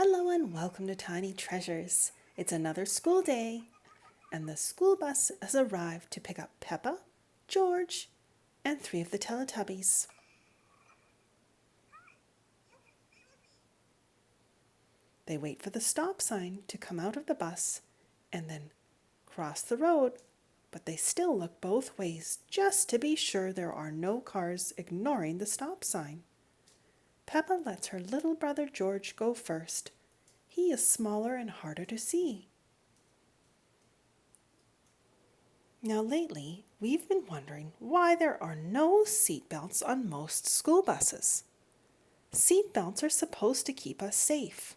Hello and welcome to Tiny Treasures. It's another school day, and the school bus has arrived to pick up Peppa, George, and 3 of the Teletubbies. They wait for the stop sign to come out of the bus and then cross the road, but they still look both ways just to be sure there are no cars ignoring the stop sign. Peppa lets her little brother George go first. He is smaller and harder to see. Now lately, we've been wondering why there are no seatbelts on most school buses. Seatbelts are supposed to keep us safe.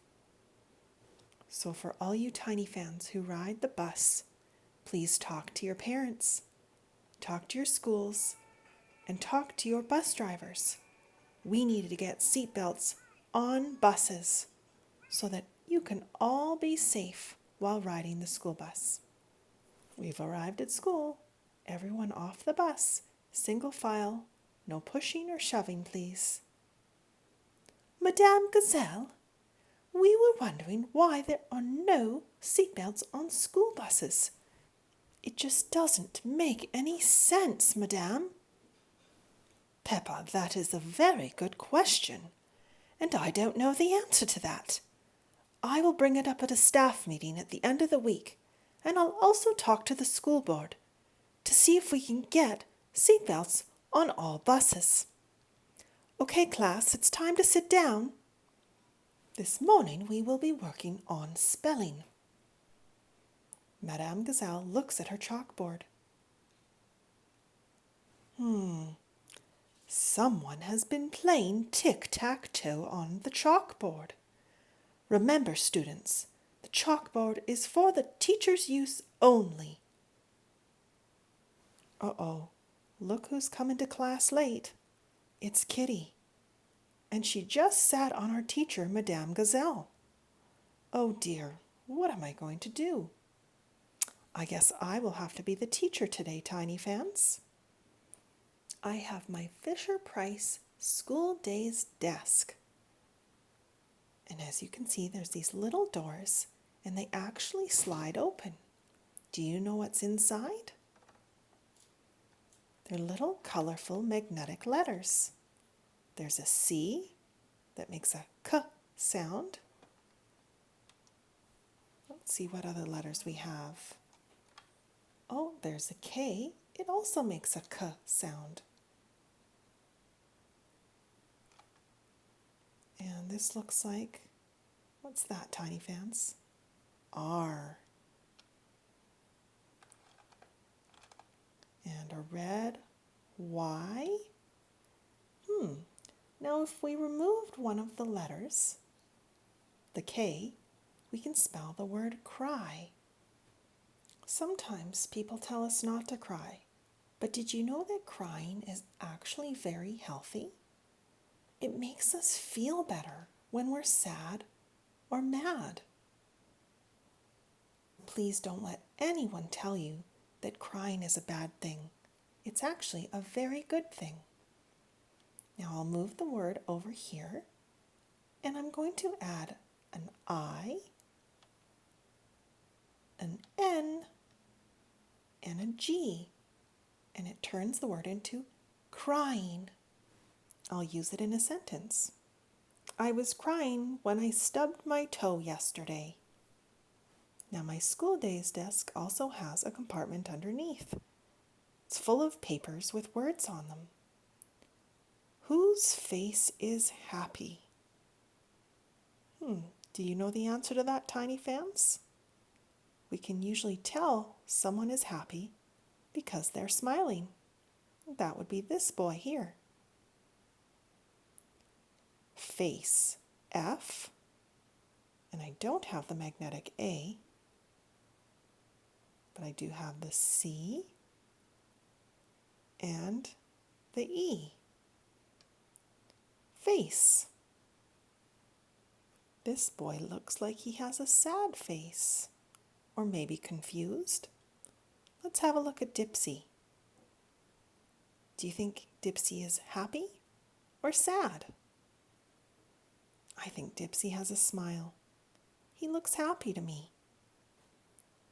So for all you tiny fans who ride the bus, please talk to your parents, talk to your schools, and talk to your bus drivers. We need to get seatbelts on buses so that you can all be safe while riding the school bus. We've arrived at school. Everyone off the bus, single file, no pushing or shoving, please. Madame Gazelle, we were wondering why there are no seatbelts on school buses. It just doesn't make any sense, Madame. Peppa, that is a very good question, and I don't know the answer to that. I will bring it up at a staff meeting at the end of the week, and I'll also talk to the school board to see if we can get seatbelts on all buses. Okay, class, it's time to sit down. This morning we will be working on spelling. Madame Gazelle looks at her chalkboard. Someone has been playing tic-tac-toe on the chalkboard. Remember, students, the chalkboard is for the teacher's use only. Uh-oh, look who's coming to class late. It's Kitty. And she just sat on her teacher, Madame Gazelle. Oh dear, what am I going to do? I guess I will have to be the teacher today, tiny fans. I have my Fisher-Price School Days desk. And as you can see, there's these little doors, and they actually slide open. Do you know what's inside? They're little colorful magnetic letters. There's a C that makes a K sound. Let's see what other letters we have. Oh, there's a K. It also makes a K sound. And this looks like, what's that, tiny fans? R. And a red Y. Now if we removed one of the letters, the K, we can spell the word cry. Sometimes people tell us not to cry, but did you know that crying is actually very healthy? It makes us feel better when we're sad or mad. Please don't let anyone tell you that crying is a bad thing. It's actually a very good thing. Now I'll move the word over here, and I'm going to add an I, an N, and a G, and it turns the word into crying. I'll use it in a sentence. I was crying when I stubbed my toe yesterday. Now my school days desk also has a compartment underneath. It's full of papers with words on them. Whose face is happy? Do you know the answer to that, tiny fans? We can usually tell someone is happy because they're smiling. That would be this boy here. Face, F, and I don't have the magnetic A, but I do have the C and the E. Face. This boy looks like he has a sad face, or maybe confused. Let's have a look at Dipsy. Do you think Dipsy is happy or sad? I think Dipsy has a smile. He looks happy to me.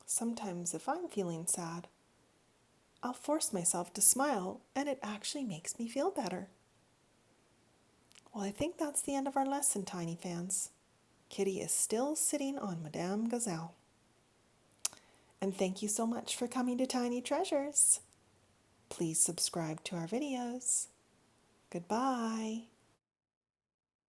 Sometimes if I'm feeling sad, I'll force myself to smile and it actually makes me feel better. Well, I think that's the end of our lesson, Tiny fans. Kitty is still sitting on Madame Gazelle. And thank you so much for coming to Tiny Treasures. Please subscribe to our videos. Goodbye.